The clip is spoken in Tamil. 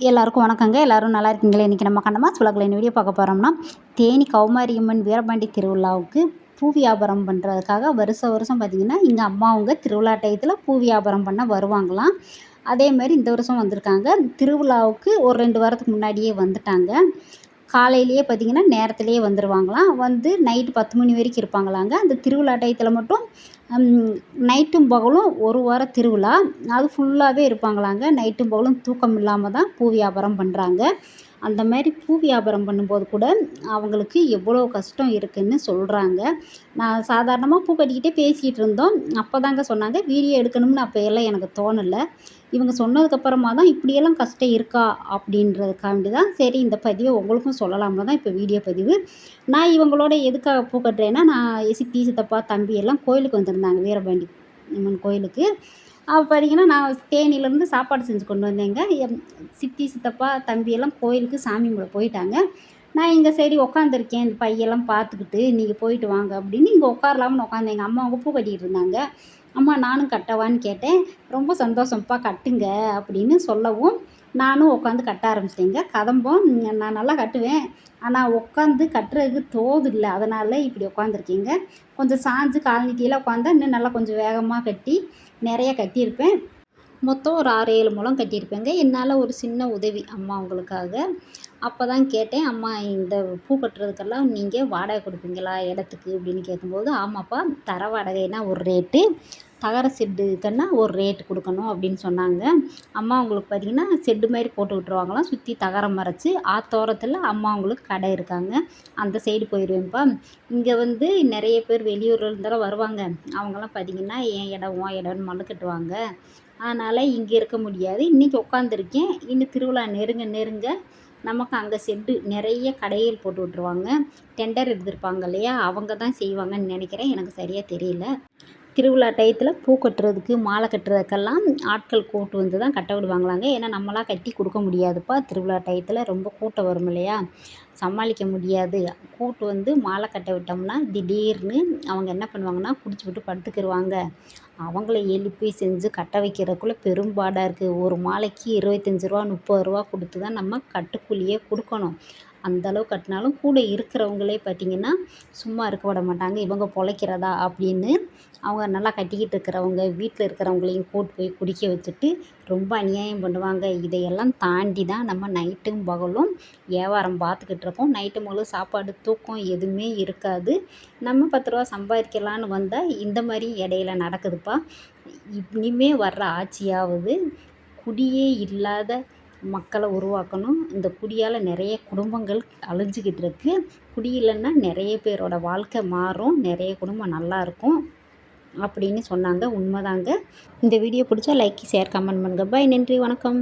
எல்லாருக்கும் வணக்கங்க. எல்லாரும் நல்லா இருக்கீங்களா? இன்றைக்கி நம்ம கண்ணம்மாஸ் விலாகில் என்ன வீடியோ பார்க்க போகிறோம்னா, தேனி கௌமாரியம்மன் வீரபாண்டி திருவிழாவுக்கு பூ வியாபாரம் பண்ணுறதுக்காக வருஷம் பார்த்திங்கன்னா எங்கள் அம்மா அவங்க திருவிழா டயத்தில் பூ வியாபாரம் பண்ண வருவாங்களாம். அதேமாதிரி இந்த வருஷம் வந்திருக்காங்க. திருவிழாவுக்கு ஒரு 2 வாரத்துக்கு முன்னாடியே வந்துட்டாங்க. காலையிலேயே பார்த்திங்கன்னா நேரத்திலேயே வந்துடுவாங்களாம். வந்து நைட்டு 10 மணி வரைக்கும் இருப்பாங்களாங்க. அந்த திருவிழா டயத்தில் மட்டும் நைட்டும் பகலும் ஒரு வாரம் திருவிழா. அது ஃபுல்லாகவே இருப்பாங்களாங்க. நைட்டும் பகலும் தூக்கம் இல்லாமல் தான் பூ வியாபாரம் பண்ணுறாங்க. அந்த மாதிரி பூ வியாபாரம் பண்ணும்போது கூட அவங்களுக்கு எவ்வளோ கஷ்டம் இருக்குதுன்னு சொல்கிறாங்க. நான் சாதாரணமாக பூ கட்டிக்கிட்டே பேசிகிட்டு இருந்தோம். அப்போ தாங்க சொன்னாங்க வீடியோ எடுக்கணும்னு அப்போ எல்லாம் எனக்கு தோணலை. இவங்க சொன்னதுக்கப்புறமா தான் இப்படியெல்லாம் கஷ்டம் இருக்கா அப்படின்றதுக்காண்டி தான் சரி இந்த பதிவை உங்களுக்கும் சொல்லலாம்னு தான் இப்போ வீடியோ பதிவு. நான் இவங்களோட எதுக்காக பூ கட்டுறேன்னா, நான் சித்தி சித்தப்பா தம்பி எல்லாம் கோயிலுக்கு வந்திருந்தாங்க வீரபாண்டி அம்மன் கோயிலுக்கு. அப்போ பார்த்தீங்கன்னா நான் தேனியிலேருந்து சாப்பாடு செஞ்சு கொண்டு வந்தேங்க. சித்தி சித்தப்பா தம்பி எல்லாம் கோயிலுக்கு சாமி கும்பிட போயிட்டாங்க. நான் இங்கே சரி உட்காந்துருக்கேன் இந்த பையெல்லாம் பார்த்துக்கிட்டு நீங்கள் போயிட்டு வாங்க அப்படின்னு இங்கே உட்காரலாம்னு உட்காந்தேங்க. அம்மா அவங்க பூ கட்டிகிட்டு இருந்தாங்க. அம்மா நானும் கட்டவான்னு கேட்டேன். ரொம்ப சந்தோஷம்ப்பா கட்டுங்க அப்படின்னு சொல்லவும் நானும் உட்காந்து கட்ட ஆரம்பிச்சிட்டேங்க. கதம்பம் நான் நல்லா கட்டுவேன். ஆனால் உட்காந்து கட்டுறதுக்கு தோது இல்லை. அதனால் இப்படி உட்காந்துருக்கேங்க. கொஞ்சம் சாஞ்சு கால் நீட்டியில் உட்காந்தா இன்னும் நல்லா கொஞ்சம் வேகமாக கட்டி நிறைய கட்டியிருப்பேன். மொத்தம் ஒரு 6, 7 முழம் கட்டியிருப்பேங்க. என்னால் ஒரு சின்ன உதவி அம்மா அவங்களுக்காக. அப்போ தான் கேட்டேன், அம்மா இந்த பூ கட்டுறதுக்கெல்லாம் நீங்கள் வாடகை கொடுப்பீங்களா இடத்துக்கு அப்படின்னு கேட்கும்போது, ஆமாப்பா தர வாடகைன்னா ஒரு ரேட்டு, தகர ஷெட்டுக்குன்னா ஒரு ரேட்டு கொடுக்கணும் அப்படின்னு சொன்னாங்க. அம்மா அவங்களுக்கு பார்த்திங்கன்னா ஷெட்டு மாதிரி போட்டு விட்ருவாங்களாம். சுற்றி தகரம் மறைச்சி ஆத்தோரத்தில் அம்மா அவங்களுக்கு கடை இருக்காங்க. அந்த சைடு போயிடுவேன்ப்பா. இங்கே வந்து நிறைய பேர் வெளியூரில் இருந்தாலும் வருவாங்க. அவங்களாம் பார்த்திங்கன்னா என் இடம் உன் இடம்னு மல்லு கட்டுவாங்க. அதனால் இங்கே இருக்க முடியாது. இன்றைக்கி உட்காந்துருக்கேன். இன்னும் திருவிழா நெருங்க நமக்கு அங்கே ஷெட்டு நிறைய கடைகள் போட்டு விட்ருவாங்க. டெண்டர் எடுத்திருப்பாங்க இல்லையா, அவங்க தான் செய்வாங்கன்னு நினைக்கிறேன். எனக்கு சரியாக தெரியல. திருவிழா டயத்தில் பூ கட்டுறதுக்கு மாலை கட்டுறதுக்கெல்லாம் ஆட்கள் கூட்டு வந்து தான் கட்ட விடுவாங்களாங்க. ஏன்னா நம்மளாம் கட்டி கொடுக்க முடியாதுப்பா. திருவிழா டயத்தில் ரொம்ப கூட்டம் வரும் இல்லையா, சமாளிக்க முடியாது. கூட்டு வந்து மாலை கட்ட விட்டோம்னா திடீர்னு அவங்க என்ன பண்ணுவாங்கன்னா குடிச்சுவிட்டு படுத்துக்கிடுவாங்க. அவங்கள எழுப்பி செஞ்சு கட்ட வைக்கிறதுக்குள்ளே பெரும்பாடாக இருக்குது. ஒரு மாலைக்கு 25 ரூபா 30 ரூபா கொடுத்து தான் நம்ம கட்டுக்கூலியே கொடுக்கணும். அந்தளவு கட்டினாலும் கூட இருக்கிறவங்களே பார்த்திங்கன்னா சும்மா இருக்க விட மாட்டாங்க. இவங்க பொழைக்கிறதா அப்படின்னு அவங்க நல்லா கட்டிக்கிட்டு இருக்கிறவங்க வீட்டில் இருக்கிறவங்களையும் கூட்டு போய் குடிக்க வச்சுட்டு ரொம்ப அநியாயம் பண்ணுவாங்க. இதையெல்லாம் தாண்டி தான் நம்ம நைட்டும் பகலும் வியாபாரம் பார்த்துக்கிட்டு இருக்கோம். நைட்டு பகலும் சாப்பாடு தூக்கம் எதுவுமே இருக்காது. நம்ம 10 ரூபா சம்பாதிக்கலான்னு வந்தால் இந்த மாதிரி இடையில நடக்குதுப்பா. இனிமே வர்ற ஆட்சியாவது குடியே இல்லாத மக்களை உருவாக்கணும். இந்த குடியால் நிறைய குடும்பங்கள் அழிஞ்சிக்கிட்டு இருக்கு. குடி இல்லைன்னா நிறைய பேரோட வாழ்க்கை மாறும், நிறைய குடும்பம் நல்லாயிருக்கும் அப்படின்னு சொன்னாங்க. உண்மைதாங்க. இந்த வீடியோ பிடிச்சா லைக், ஷேர், கமெண்ட் பண்ணுங்கள். பாய். நன்றி, வணக்கம்.